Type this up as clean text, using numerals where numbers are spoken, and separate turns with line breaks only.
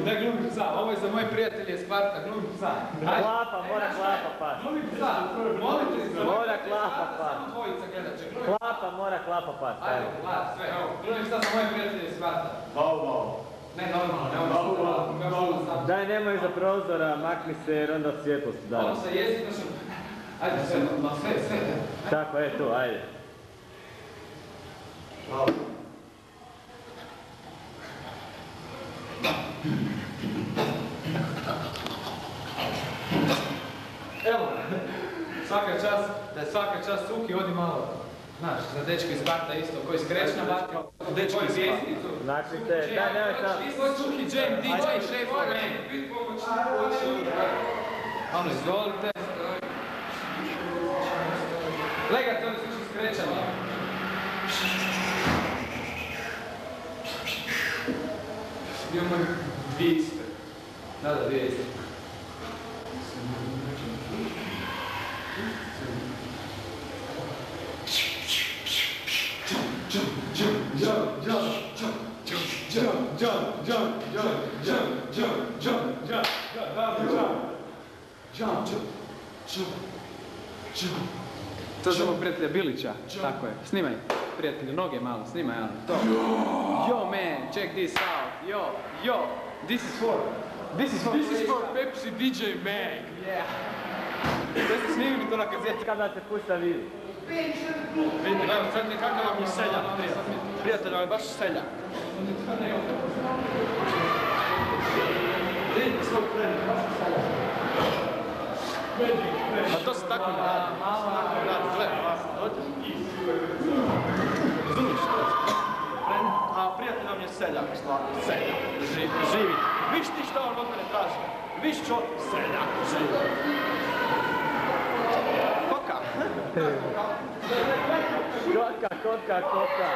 Daj glumi psa, ovo je za moje prijatelje Sparta, glumi psa.
Klapa, mora klapa pas.
Glumi psa, molite se.
Mora klapa pas.
Samo dvojica gledat će, glumi.
Klapa, mora klapa pas.
Ajde, gledaj, sve, evo, glumi psa za moje prijatelje Sparta.
Bau.
Ne, normalno, ne ovo.
Daj, nemoj iza prozora, makni se jer onda svjetlost daje.
Ono sa jezik našem. Ajde, sve.
Tako, tu, ajde.
Evo, svaka čast Cuki, odi malo, znaš, za dečko iz Sparta isto, koji skrećna batka, dečko iz Vjesnicu.
Znači te, daj, nemoj sam.
Ti smo Cuki, Jam, DJ, šef, bit pomoćnik, ono, izvolite. Legat, oni su skrećani. Imamo dvije iste. Da, dvije iste. To je zbog prijatelja Bilića, tako je. Snimaj, prijatelju, noge malo, snimaj, ali to. Yo man, check this out, yo, this is for Pepsi DJ Mag, yeah. Da ste snimili to na kazeti.
Kada se pušta vidi.
Vidite, gledam, sad mi kakav vam je seljak, prijatelj, vam je baš seljak. Vidite svoj trening, baš seljak. Pa to se tako radi, gledaj, razumiješ to? A prijatelj vam je seljak, seljak, živi. Viš ti šta on od mene traži? Viš čo? Seljak, živi. Koka.
Koka.